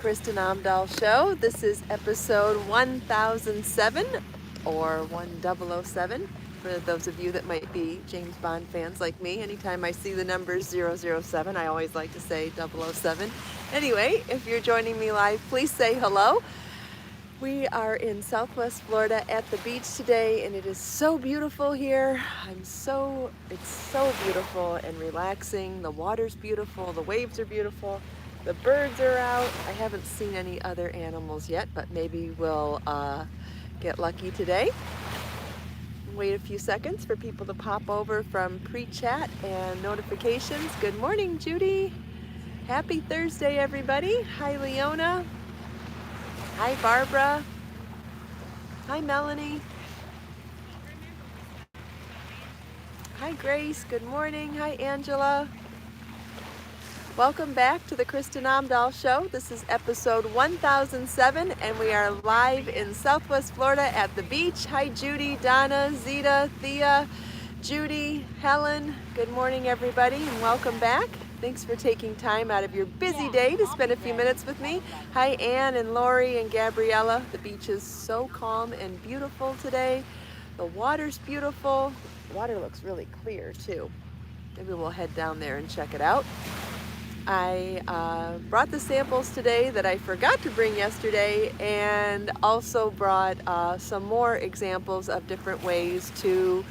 Kristin Omdahl Show. This is episode 1007 or 1007 for those of you that might be James Bond fans like me. Anytime I see the numbers 007, I always like to say 007. Anyway, if you're joining me live, please say hello. We are in Southwest Florida at the beach today, and it is so beautiful here. It's so beautiful and relaxing. The water's beautiful, the waves are beautiful. The birds are out. I haven't seen any other animals yet, but maybe we'll get lucky today. Wait a few seconds for people to pop over from pre-chat and notifications. Good morning, Judy. Happy Thursday, everybody. Hi, Leona. Hi, Barbara. Hi, Melanie. Hi, Grace. Good morning. Hi, Angela. Welcome back to the Kristin Omdahl Show. This is episode 1007, and we are live in Southwest Florida at the beach. Hi, Judy, Donna, Zita, Thea, Judy, Helen. Good morning, everybody, and welcome back. Thanks for taking time out of your busy day to spend a few minutes with me. Hi, Ann and Lori and Gabriella. The beach is so calm and beautiful today. The water's beautiful. The water looks really clear, too. Maybe we'll head down there and check it out. I brought the samples today that I forgot to bring yesterday, and also brought some more examples of different ways to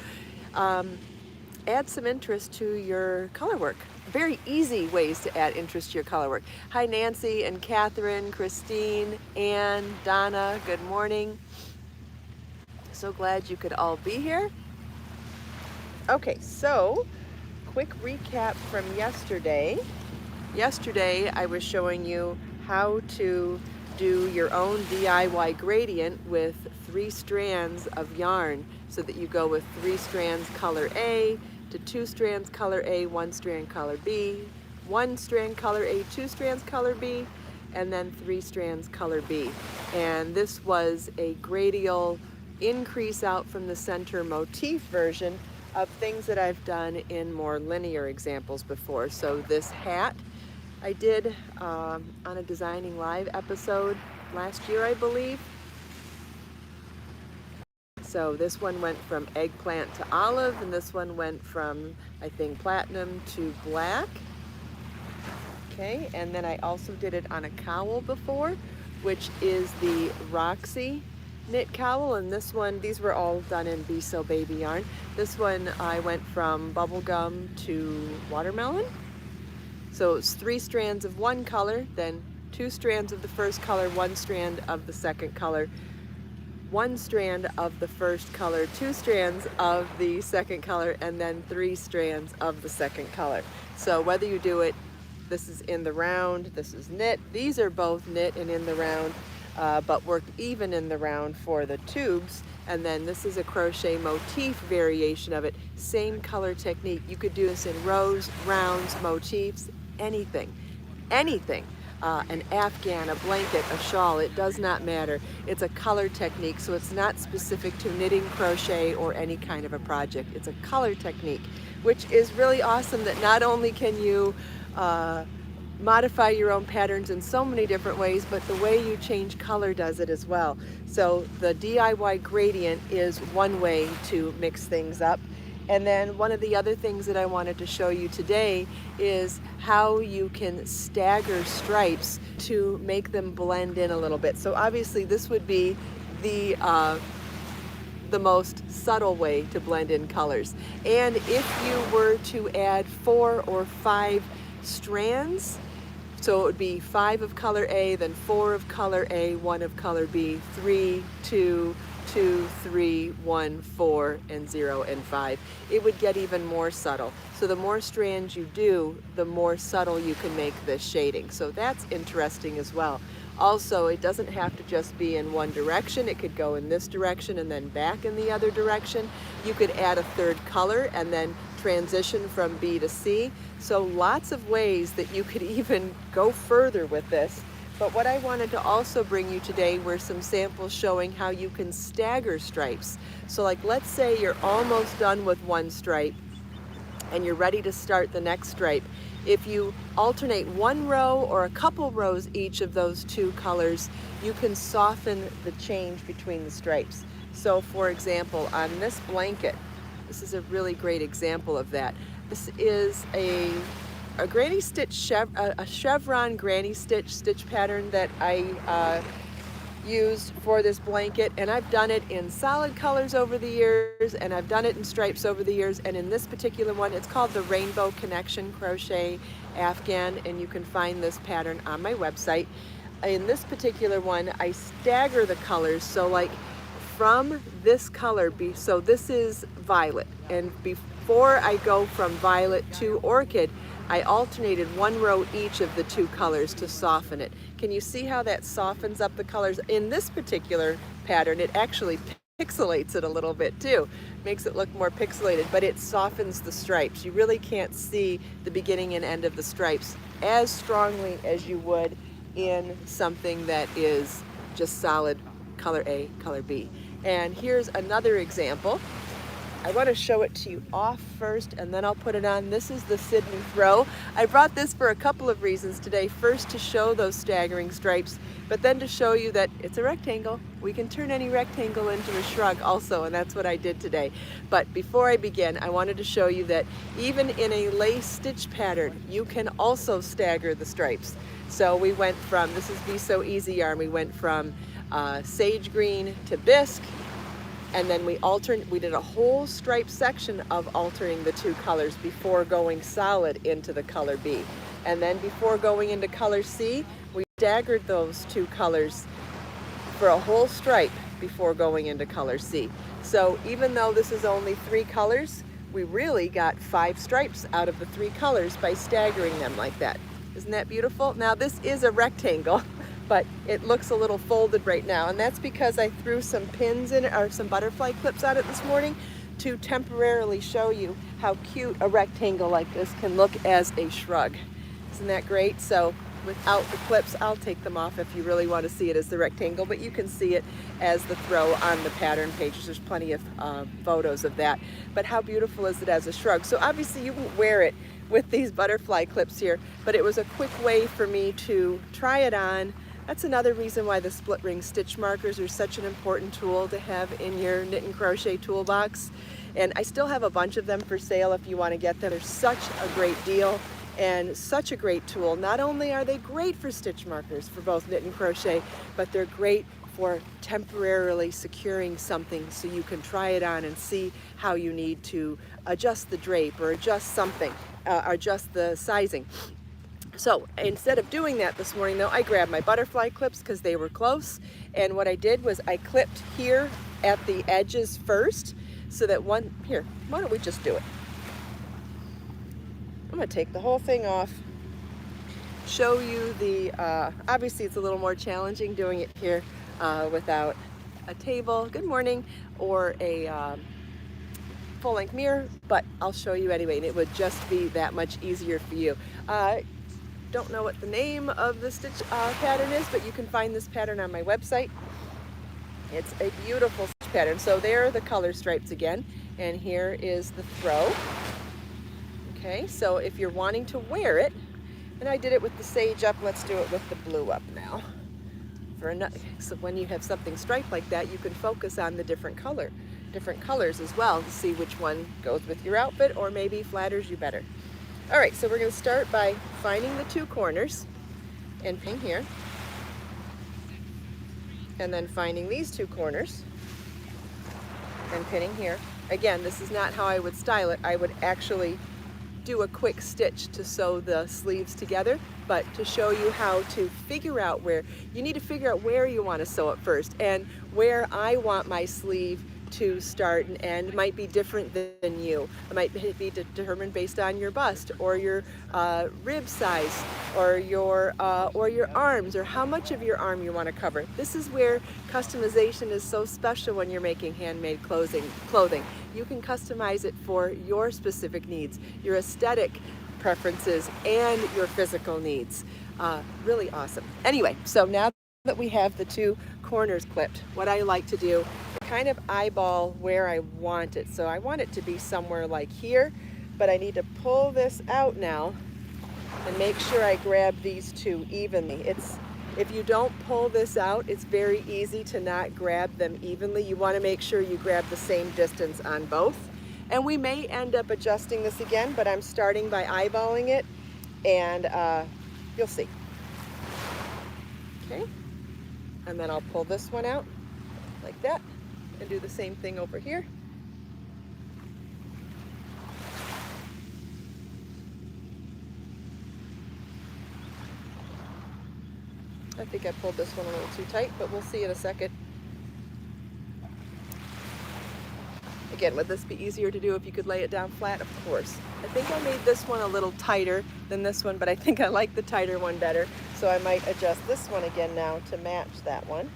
add some interest to your color work. Very easy ways to add interest to your color work. Hi, Nancy and Catherine, Christine, Ann, Donna, good morning. So glad you could all be here. Okay, so quick recap from yesterday. Yesterday, I was showing you how to do your own DIY gradient with 3 strands of yarn, so that you go with 3 strands color A to 2 strands color A, 1 strand color B, 1 strand color A, 2 strands color B, and then 3 strands color B. And this was a gradial increase out from the center motif version of things that I've done in more linear examples before. So this hat I did on a Designing Live episode last year, I believe. So this one went from eggplant to olive, and this one went from, I think, platinum to black. Okay, and then I also did it on a cowl before, which is the Roxy knit cowl, and this one, these were all done in Be So Baby yarn. This one I went from bubblegum to watermelon. So it's 3 strands of one color, then 2 strands of the first color, 1 strand of the second color, 1 strand of the first color, 2 strands of the second color, and then 3 strands of the second color. So whether you do it, this is in the round, this is knit, these are both knit and in the round, but worked even in the round for the tubes. And then this is a crochet motif variation of it, same color technique. You could do this in rows, rounds, motifs, anything, an afghan, a blanket, a shawl, it does not matter. It's a color technique, so it's not specific to knitting, crochet, or any kind of a project. It's a color technique, which is really awesome, that not only can you modify your own patterns in so many different ways, but the way you change color does it as well. So the DIY gradient is one way to mix things up. And then one of the other things that I wanted to show you today is how you can stagger stripes to make them blend in a little bit. So obviously this would be the most subtle way to blend in colors. And if you were to add 4 or 5 strands, so it would be 5 of color A, then 4 of color A, 1 of color B, 3, 2, 2, 3, 1, 4, and 0, and 5. It would get even more subtle. So the more strands you do, the more subtle you can make this shading. So that's interesting as well. Also, it doesn't have to just be in one direction. It could go in this direction and then back in the other direction. You could add a 3rd color and then transition from B to C. So lots of ways that you could even go further with this. But what I wanted to also bring you today were some samples showing how you can stagger stripes. So like, let's say you're almost done with one stripe and you're ready to start the next stripe, If you alternate one row or a couple rows each of those two colors, you can soften the change between the stripes. So for example, on this blanket, this is a really great example of that. This is a granny stitch, a chevron granny stitch pattern that I used for this blanket, and I've done it in solid colors over the years, and I've done it in stripes over the years, and in this particular one, it's called the Rainbow Connection Crochet Afghan, and you can find this pattern on my website. In this particular one, I stagger the colors, so like from this color, so this is violet, and before I go from violet to orchid, I alternated one row each of the two colors to soften it. Can you see how that softens up the colors? In this particular pattern, it actually pixelates it a little bit too. Makes it look more pixelated, but it softens the stripes. You really can't see the beginning and end of the stripes as strongly as you would in something that is just solid color A, color B. And here's another example. I want to show it to you off first, and then I'll put it on. This is the Sydney Throw. I brought this for a couple of reasons today. First, to show those staggering stripes, but then to show you that it's a rectangle. We can turn any rectangle into a shrug also, and that's what I did today. But before I begin, I wanted to show you that even in a lace stitch pattern, you can also stagger the stripes. So we went from, this is Be So Easy yarn, we went from sage green to bisque, and then we did a whole stripe section of altering the two colors before going solid into the color B. And then before going into color C, we staggered those two colors for a whole stripe before going into color C. So even though this is only 3 colors, we really got 5 stripes out of the 3 colors by staggering them like that. Isn't that beautiful? Now this is a rectangle, but it looks a little folded right now, and that's because I threw some pins in it, or some butterfly clips on it this morning to temporarily show you how cute a rectangle like this can look as a shrug. Isn't that great? So without the clips, I'll take them off if you really want to see it as the rectangle, but you can see it as the throw on the pattern pages. There's plenty of photos of that. But how beautiful is it as a shrug? So obviously you won't wear it with these butterfly clips here, but it was a quick way for me to try it on. That's another reason why the split ring stitch markers are such an important tool to have in your knit and crochet toolbox. And I still have a bunch of them for sale if you want to get them. They're such a great deal and such a great tool. Not only are they great for stitch markers for both knit and crochet, but they're great for temporarily securing something so you can try it on and see how you need to adjust the drape or adjust something, adjust the sizing. So instead of doing that this morning though, I grabbed my butterfly clips because they were close, and what I did was I clipped here at the edges first so that why don't we just do it? I'm going to take the whole thing off, show you the, obviously it's a little more challenging doing it here without a table, good morning, or a full-length mirror, but I'll show you anyway, and it would just be that much easier for you. Don't know what the name of the stitch pattern is, but you can find this pattern on my website. It's a beautiful stitch pattern. So there are the color stripes again, and here is the throw. Okay, so if you're wanting to wear it, and I did it with the sage up, let's do it with the blue up now. So when you have something striped like that, you can focus on the different colors as well to see which one goes with your outfit or maybe flatters you better. All right, so we're going to start by finding the 2 corners and pinning here, and then finding these 2 corners and pinning here. Again, this is not how I would style it. I would actually do a quick stitch to sew the sleeves together, but to show you how to figure out where, you need to figure out where you want to sew it first, and where I want my sleeve to start and end might be different than you. It might be determined based on your bust or your rib size or your arms, or how much of your arm you want to cover. This is where customization is so special when you're making handmade clothing. You can customize it for your specific needs, your aesthetic preferences, and your physical needs. Really awesome. Anyway, so now that we have the 2 corners clipped, what I like to do is kind of eyeball where I want it. So I want it to be somewhere like here, but I need to pull this out now and make sure I grab these two evenly. If you don't pull this out, it's very easy to not grab them evenly. You want to make sure you grab the same distance on both. And we may end up adjusting this again, but I'm starting by eyeballing it, and you'll see. Okay, and then I'll pull this one out like that and do the same thing over here. I think I pulled this one a little too tight, but we'll see in a second. Again, would this be easier to do if you could lay it down flat? Of course. I think I made this one a little tighter than this one, but I think I like the tighter one better. So I might adjust this one again now to match that one.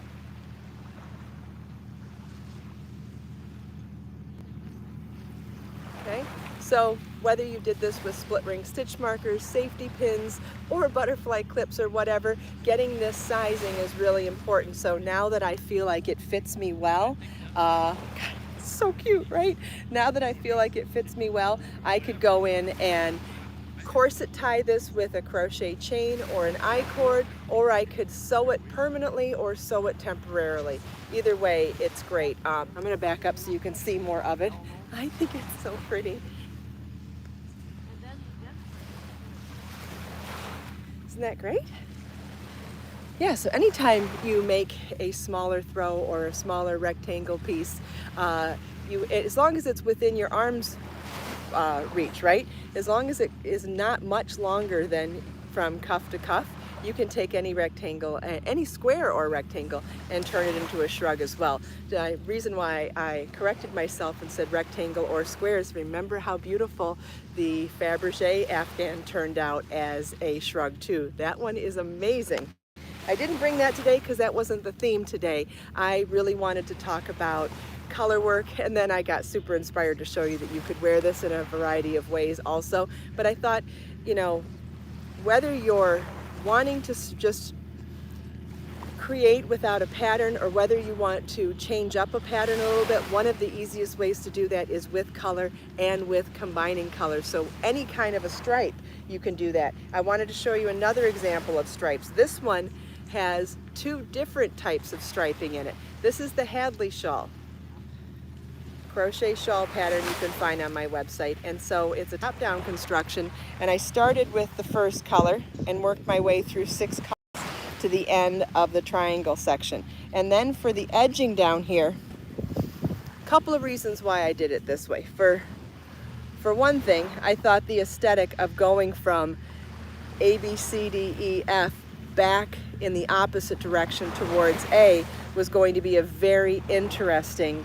Okay, so whether you did this with split ring stitch markers, safety pins, or butterfly clips or whatever, getting this sizing is really important. So now that I feel like it fits me well, God, it's so cute, right? Now that I feel like it fits me well, I could go in and corset tie this with a crochet chain or an I-cord, or I could sew it permanently or sew it temporarily. Either way, it's great. I'm gonna back up so you can see more of it. I think it's so pretty. Isn't that great? Yeah, so anytime you make a smaller throw or a smaller rectangle piece, as long as it's within your arm's reach, right? As long as it is not much longer than from cuff to cuff, you can take any rectangle, any square or rectangle, and turn it into a shrug as well. The reason why I corrected myself and said rectangle or squares, remember how beautiful the Fabergé Afghan turned out as a shrug too. That one is amazing. I didn't bring that today because that wasn't the theme today. I really wanted to talk about color work, and then I got super inspired to show you that you could wear this in a variety of ways also. But I thought, you know, whether you're wanting to just create without a pattern or whether you want to change up a pattern a little bit, one of the easiest ways to do that is with color and with combining colors. So any kind of a stripe, you can do that. I wanted to show you another example of stripes. This one has two different types of striping in it. This is the Hadley shawl. Crochet shawl pattern you can find on my website, and so it's a top-down construction, and I started with the first color and worked my way through 6 colors to the end of the triangle section. And then for the edging down here, a couple of reasons why I did it this way. For one thing, I thought the aesthetic of going from A, B, C, D, E, F back in the opposite direction towards A was going to be a very interesting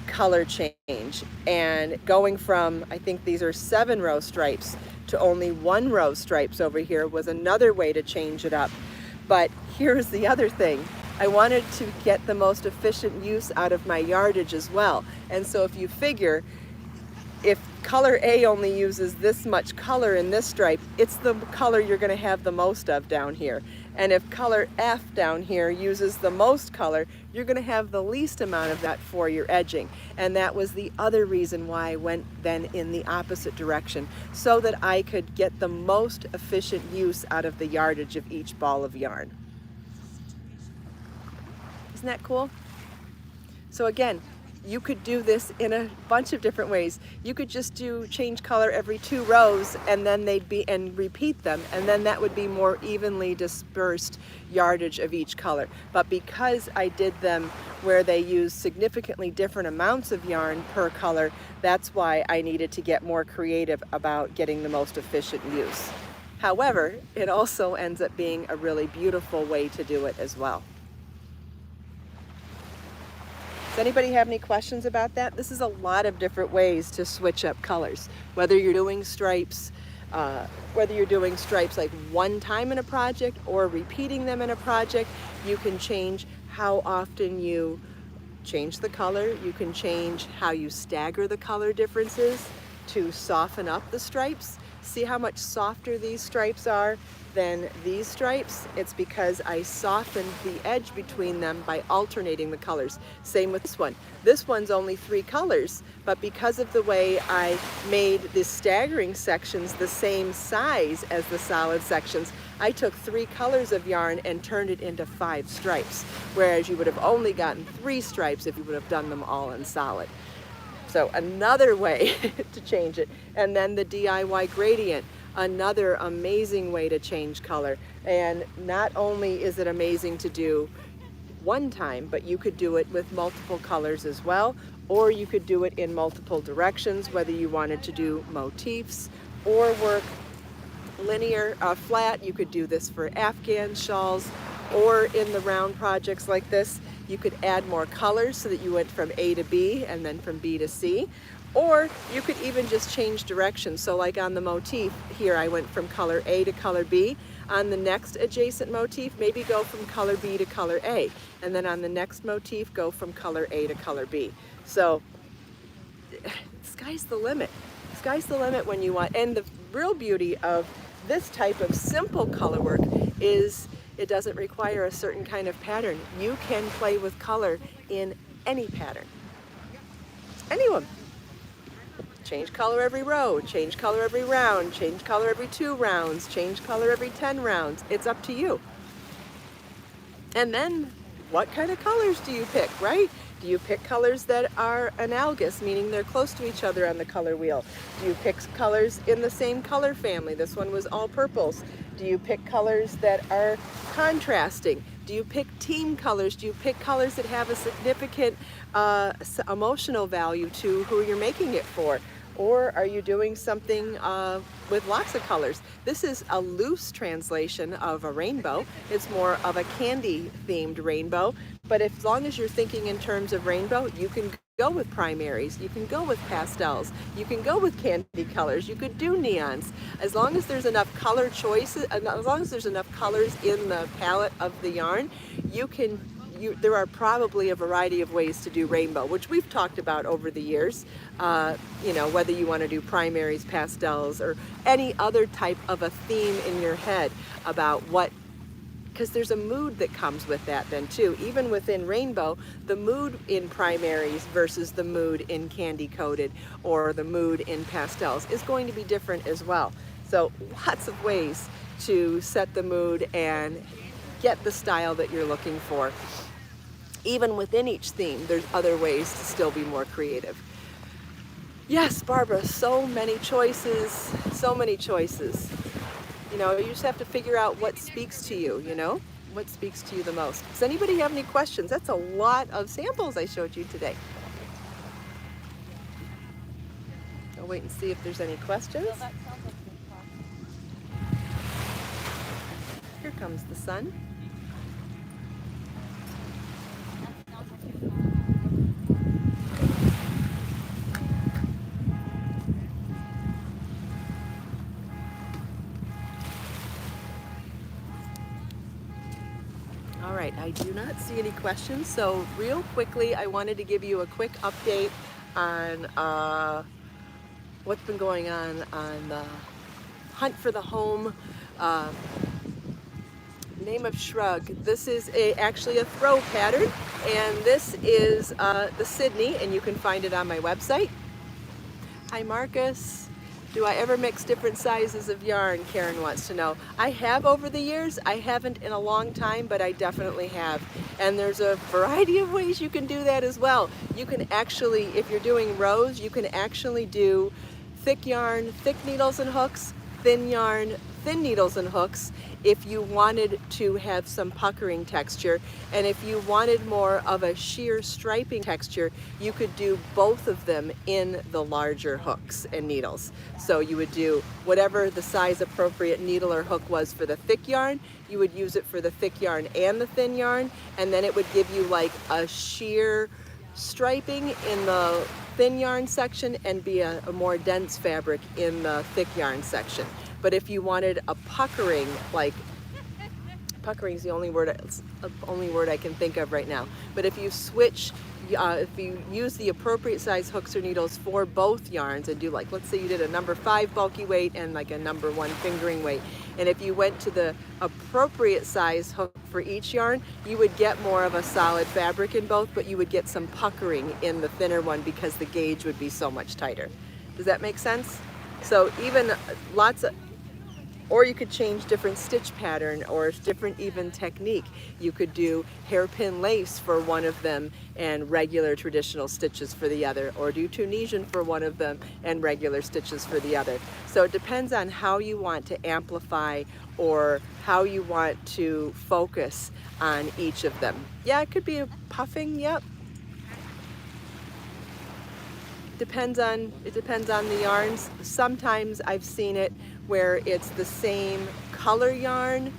color change, and going from, I think these are 7 row stripes to only 1 row stripes over here was another way to change it up. But here's the other thing. I wanted to get the most efficient use out of my yardage as well. And so if you figure, if color A only uses this much color in this stripe, it's the color you're going to have the most of down here. And if color F down here uses the most color, you're going to have the least amount of that for your edging. And that was the other reason why I went then in the opposite direction, so that I could get the most efficient use out of the yardage of each ball of yarn. Isn't that cool? So again, you could do this in a bunch of different ways. You could just change color every 2 rows, and then and repeat them, and then that would be more evenly dispersed yardage of each color. But because I did them where they use significantly different amounts of yarn per color, that's why I needed to get more creative about getting the most efficient use. However, it also ends up being a really beautiful way to do it as well. Does anybody have any questions about that? This is a lot of different ways to switch up colors. Whether you're doing stripes, like one time in a project or repeating them in a project, you can change how often you change the color. You can change how you stagger the color differences to soften up the stripes. See how much softer these stripes are than these stripes? It's because I softened the edge between them by alternating the colors. Same with this one. This one's only 3 colors, but because of the way I made the staggering sections the same size as the solid sections, I took 3 colors of yarn and turned it into 5 stripes, whereas you would have only gotten 3 stripes if you would have done them all in solid. So another way to change it. And then the DIY gradient, another amazing way to change color. And not only is it amazing to do one time, but you could do it with multiple colors as well, or you could do it in multiple directions, whether you wanted to do motifs or work linear, flat. You could do this for Afghan shawls, or in the round projects like this, you could add more colors so that you went from A to B and then from B to C. Or you could even just change direction. So like on the motif here, I went from color A to color B. On the next adjacent motif, maybe go from color B to color A. And then on the next motif, go from color A to color B. So sky's the limit. Sky's the limit when you want. And the real beauty of this type of simple color work is it doesn't require a certain kind of pattern. You can play with color in any pattern. Anyone. Change color every row, change color every round, change color every 2 rounds, change color every 10 rounds. It's up to you. And then what kind of colors do you pick, right? Do you pick colors that are analogous, meaning they're close to each other on the color wheel? Do you pick colors in the same color family? This one was all purples. Do you pick colors that are contrasting? Do you pick team colors? Do you pick colors that have a significant emotional value to who you're making it for? Or are you doing something with lots of colors? This is a loose translation of a rainbow. It's more of a candy themed rainbow. But as long as you're thinking in terms of rainbow, you can go with primaries, you can go with pastels, you can go with candy colors, you could do neons. As long as there's enough color choices, as long as there's enough colors in the palette of the yarn, there are probably a variety of ways to do rainbow, which we've talked about over the years. You know, whether you want to do primaries, pastels, or any other type of a theme in your head about what, because there's a mood that comes with that then too. Even within rainbow, the mood in primaries versus the mood in candy coated or the mood in pastels is going to be different as well. So lots of ways to set the mood and get the style that you're looking for. Even within each theme, there's other ways to still be more creative. Yes, Barbara, so many choices, so many choices. You know, you just have to figure out what speaks to you, you know? What speaks to you the most. Does anybody have any questions? That's a lot of samples I showed you today. I'll wait and see if there's any questions. Here comes the sun. All right, I do not see any questions, so real quickly, I wanted to give you a quick update on what's been going on the hunt for the home. Name of shrug. This is actually a throw pattern, and this is the Sydney, and you can find it on my website. Hi Marcus. Do I ever mix different sizes of yarn? Karen wants to know. I have over the years. I haven't in a long time, but I definitely have. And there's a variety of ways you can do that as well. You can actually, if you're doing rows, you can actually do thick yarn, thick needles and hooks, thin yarn, thin needles and hooks, if you wanted to have some puckering texture. And if you wanted more of a sheer striping texture, you could do both of them in the larger hooks and needles. So you would do whatever the size appropriate needle or hook was for the thick yarn, you would use it for the thick yarn and the thin yarn, and then it would give you like a sheer striping in the thin yarn section and be a more dense fabric in the thick yarn section. But if you wanted a puckering, like puckering is the only word I can think of right now. But if you switch, if you use the appropriate size hooks or needles for both yarns and do, like, let's say you did a number 5 bulky weight and like a number 1 fingering weight, and if you went to the appropriate size hook for each yarn, you would get more of a solid fabric in both, but you would get some puckering in the thinner one because the gauge would be so much tighter. Does that make sense? So even or you could change different stitch pattern or different even technique. You could do hairpin lace for one of them and regular traditional stitches for the other, or do Tunisian for one of them and regular stitches for the other. So it depends on how you want to amplify or how you want to focus on each of them. Yeah, it could be a puffing, yep. It depends on the yarns. Sometimes I've seen it where it's the same color yarn,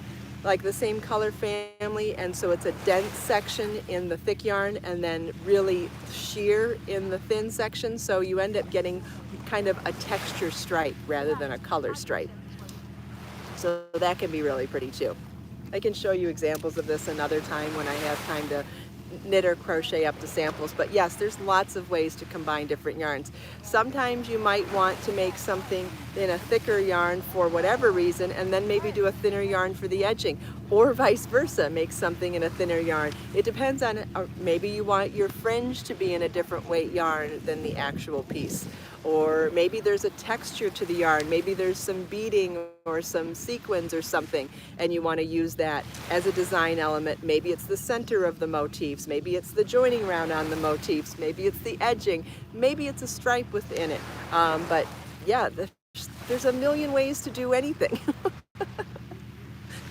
like the same color family, and so it's a dense section in the thick yarn and then really sheer in the thin section, so you end up getting kind of a texture stripe rather than a color stripe. So that can be really pretty too. I can show you examples of this another time when I have time to knit or crochet up to samples, but yes, there's lots of ways to combine different yarns. Sometimes you might want to make something in a thicker yarn for whatever reason and then maybe do a thinner yarn for the edging, or vice versa, make something in a thinner yarn. It depends on, maybe you want your fringe to be in a different weight yarn than the actual piece, or maybe there's a texture to the yarn, maybe there's some beading or some sequins or something and you want to use that as a design element. Maybe it's the center of the motifs, maybe it's the joining round on the motifs, maybe it's the edging, maybe it's a stripe within it. But yeah, there's a million ways to do anything.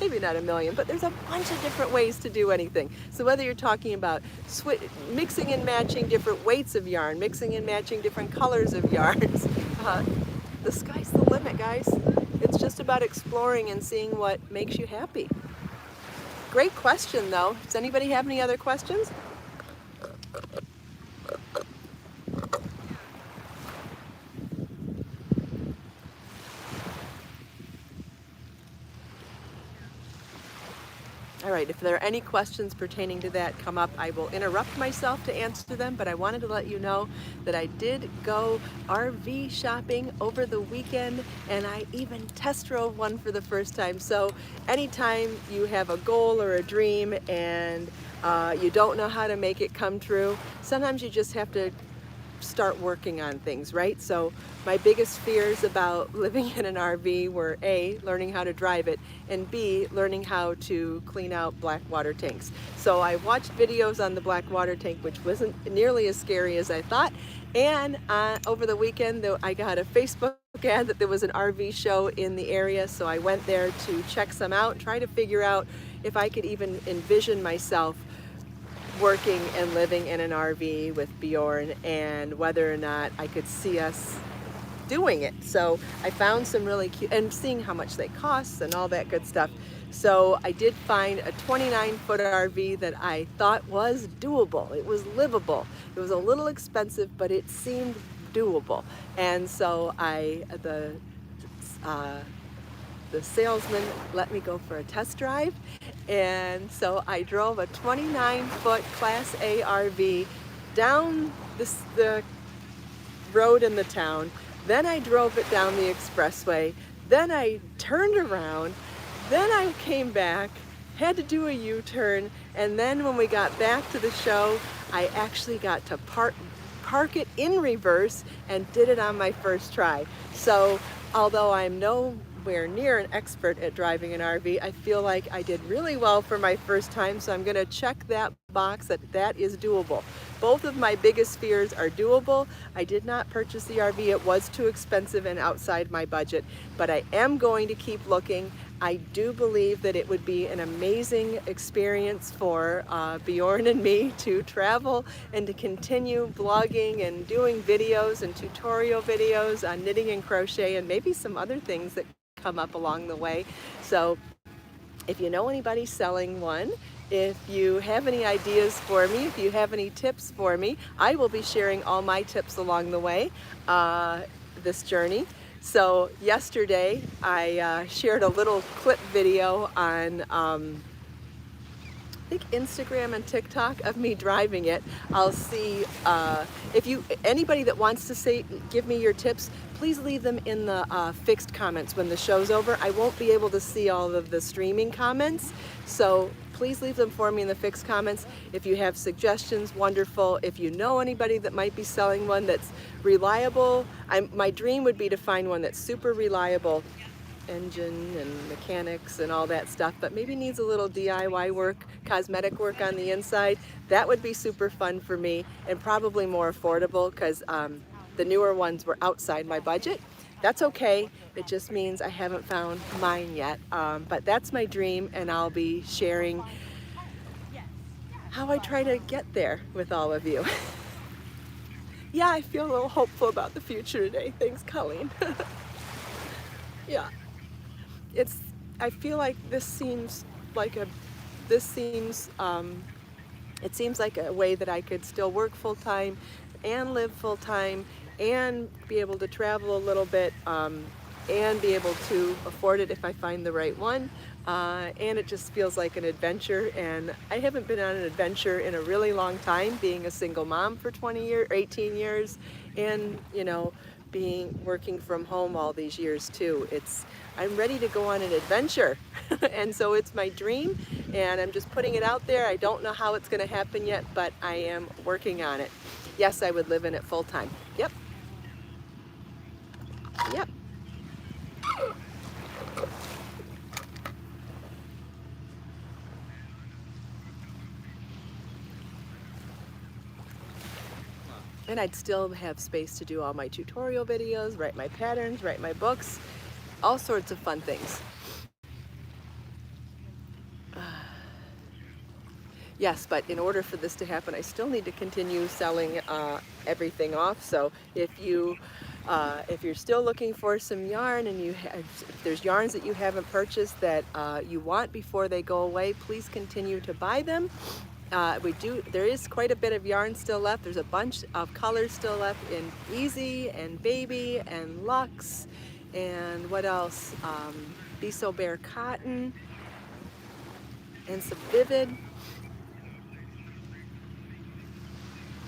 Maybe not a million, but there's a bunch of different ways to do anything. So whether you're talking about mixing and matching different weights of yarn, mixing and matching different colors of yarns, the sky's the limit, guys. It's just about exploring and seeing what makes you happy. Great question, though. Does anybody have any other questions? All right, if there are any questions pertaining to that come up, I will interrupt myself to answer them, but I wanted to let you know that I did go RV shopping over the weekend, and I even test drove one for the first time. So anytime you have a goal or a dream and you don't know how to make it come true, sometimes you just have to start working on things, right? So my biggest fears about living in an RV were A, learning how to drive it, and B, learning how to clean out black water tanks. So I watched videos on the black water tank, which wasn't nearly as scary as I thought. And over the weekend, though, I got a Facebook ad that there was an RV show in the area. So I went there to check some out, try to figure out if I could even envision myself working and living in an RV with Bjorn, and whether or not I could see us doing it. So I found some really cute, and seeing how much they cost and all that good stuff. So I did find a 29-foot RV that I thought was doable. It was livable. It was a little expensive, but it seemed doable. And so the salesman let me go for a test drive, and so I drove a 29-foot Class A RV down the road in the town, then I drove it down the expressway, then I turned around, then I came back, had to do a U-turn, and then when we got back to the show, I actually got to park it in reverse and did it on my first try. So although I'm nowhere near an expert at driving an RV, I feel like I did really well for my first time, so I'm going to check that box that is doable. Both of my biggest fears are doable. I did not purchase the RV. It was too expensive and outside my budget, but I am going to keep looking. I do believe that it would be an amazing experience for Bjorn and me to travel and to continue blogging and doing videos and tutorial videos on knitting and crochet and maybe some other things that come up along the way. So if you know anybody selling one, if you have any ideas for me, if you have any tips for me, I will be sharing all my tips along the way, this journey. So yesterday I shared a little clip video on think Instagram and TikTok of me driving it. I'll see if anybody that wants to give me your tips, please leave them in the fixed comments when the show's over. I won't be able to see all of the streaming comments, so please leave them for me in the fixed comments. If you have suggestions, wonderful. If you know anybody that might be selling one that's reliable, my dream would be to find one that's super reliable, engine and mechanics and all that stuff, but maybe needs a little DIY work, cosmetic work on the inside. That would be super fun for me and probably more affordable, because the newer ones were outside my budget. That's okay. It just means I haven't found mine yet, but that's my dream, and I'll be sharing how I try to get there with all of you. Yeah, I feel a little hopeful about the future today. Thanks, Colleen. Yeah. I feel like it seems like a way that I could still work full-time and live full-time and be able to travel a little bit, and be able to afford it if I find the right one. And it just feels like an adventure, and I haven't been on an adventure in a really long time, being a single mom for 18 years, and working from home all these years too. I'm ready to go on an adventure. And so it's my dream, and I'm just putting it out there. I don't know how it's going to happen yet, but I am working on it. Yes, I would live in it full time. Yep. Yep. And I'd still have space to do all my tutorial videos, write my patterns, write my books, all sorts of fun things. Yes, but in order for this to happen, I still need to continue selling everything off. So if you're still looking for some yarn, and if there's yarns that you haven't purchased that you want before they go away, please continue to buy them. There is quite a bit of yarn still left. There's a bunch of colors still left in Easy and Baby and Luxe, and what else? Be So Bare Cotton and some Vivid.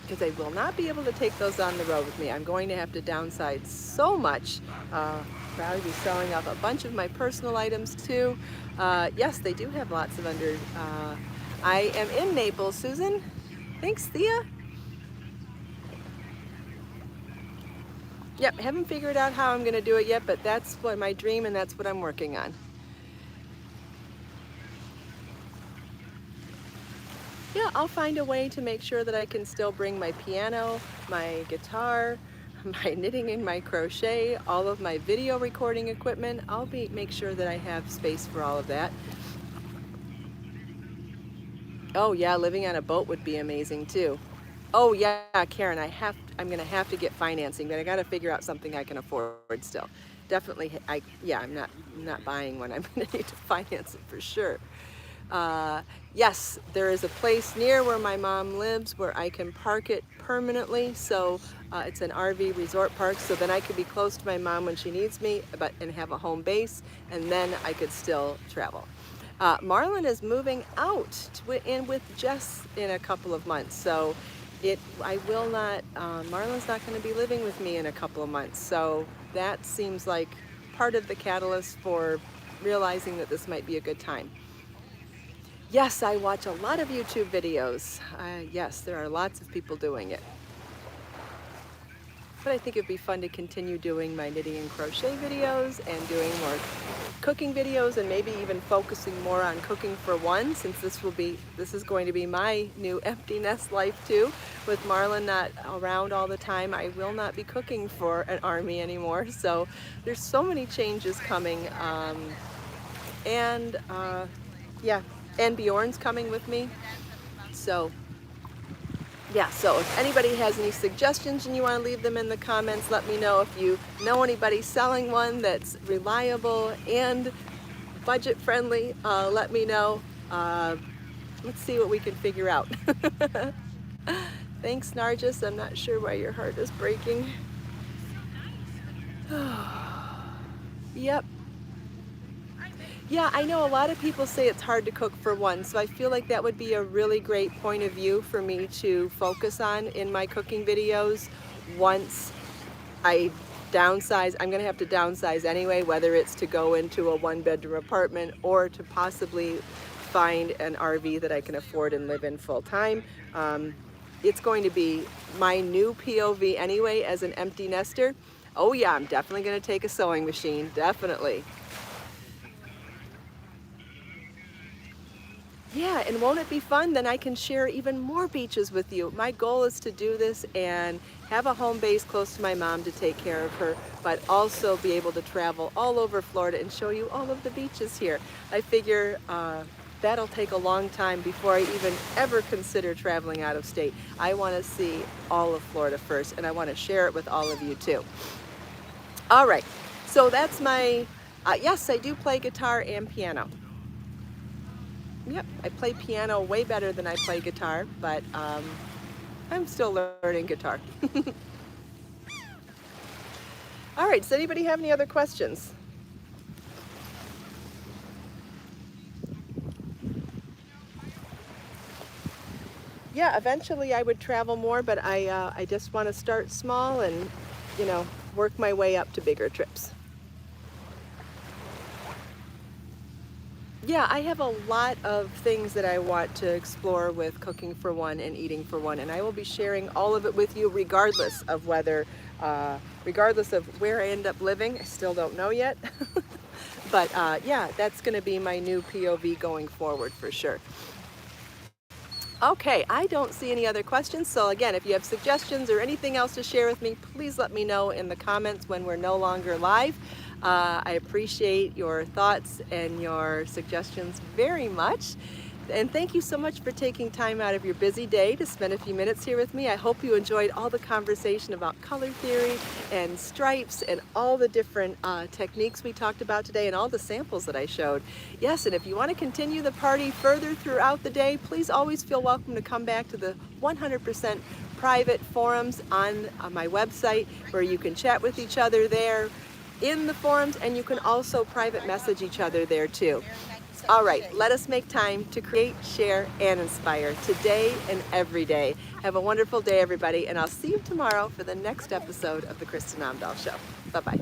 Because I will not be able to take those on the road with me. I'm going to have to downsize so much. Probably be selling off a bunch of my personal items too. Yes, they do have lots of I am in Naples, Susan. Thanks, Thea. Yep, haven't figured out how I'm gonna do it yet, but that's what my dream, and that's what I'm working on. Yeah, I'll find a way to make sure that I can still bring my piano, my guitar, my knitting and my crochet, all of my video recording equipment. I'll make sure that I have space for all of that. Oh yeah, living on a boat would be amazing too. Oh yeah, Karen, I'm gonna have to get financing, but I gotta figure out something I can afford still. Definitely, I'm not buying one. I'm gonna need to finance it for sure. Yes, there is a place near where my mom lives where I can park it permanently. So it's an RV resort park, so then I could be close to my mom when she needs me, and have a home base, and then I could still travel. Marlon is moving out in with Jess in a couple of months, so Marlon's not going to be living with me in a couple of months, so that seems like part of the catalyst for realizing that this might be a good time. Yes, I watch a lot of YouTube videos. Yes, there are lots of people doing it. But I think it'd be fun to continue doing my knitting and crochet videos and doing more cooking videos, and maybe even focusing more on cooking for one, since this is going to be my new empty nest life too. With Marlon not around all the time, I will not be cooking for an army anymore. So there's so many changes coming, and Bjorn's coming with me. So yeah, so if anybody has any suggestions and you want to leave them in the comments, let me know. If you know anybody selling one that's reliable and budget friendly, let me know. Let's see what we can figure out. Thanks, Nargis. I'm not sure why your heart is breaking. Yep. Yeah, I know a lot of people say it's hard to cook for one, so I feel like that would be a really great point of view for me to focus on in my cooking videos once I downsize. I'm going to have to downsize anyway, whether it's to go into a one-bedroom apartment or to possibly find an RV that I can afford and live in full time. It's going to be my new POV anyway as an empty nester. Oh yeah, I'm definitely going to take a sewing machine, definitely. Yeah, and won't it be fun? Then I can share even more beaches with you. My goal is to do this and have a home base close to my mom to take care of her, but also be able to travel all over Florida and show you all of the beaches here. I figure that'll take a long time before I even ever consider traveling out of state. I want to see all of Florida first, and I want to share it with all of you too. All right, so that's my, yes, I do play guitar and piano. Yep, I play piano way better than I play guitar, but I'm still learning guitar. All right, does anybody have any other questions? Yeah, eventually I would travel more, but I just want to start small and, you know, work my way up to bigger trips. Yeah, I have a lot of things that I want to explore with cooking for one and eating for one, and I will be sharing all of it with you regardless of whether, regardless of where I end up living. I still don't know yet. But yeah, that's going to be my new POV going forward for sure. Okay, I don't see any other questions, so again, if you have suggestions or anything else to share with me, please let me know in the comments when we're no longer live. I appreciate your thoughts and your suggestions very much. And thank you so much for taking time out of your busy day to spend a few minutes here with me. I hope you enjoyed all the conversation about color theory and stripes and all the different techniques we talked about today and all the samples that I showed. Yes, and if you want to continue the party further throughout the day, please always feel welcome to come back to the 100% private forums on my website where you can chat with each other there in the forums, and you can also private message each other there too. All right, let us make time to create, share, and inspire today and every day. Have a wonderful day, everybody, and I'll see you tomorrow for the next episode of the Kristin Omdahl Show. Bye-bye.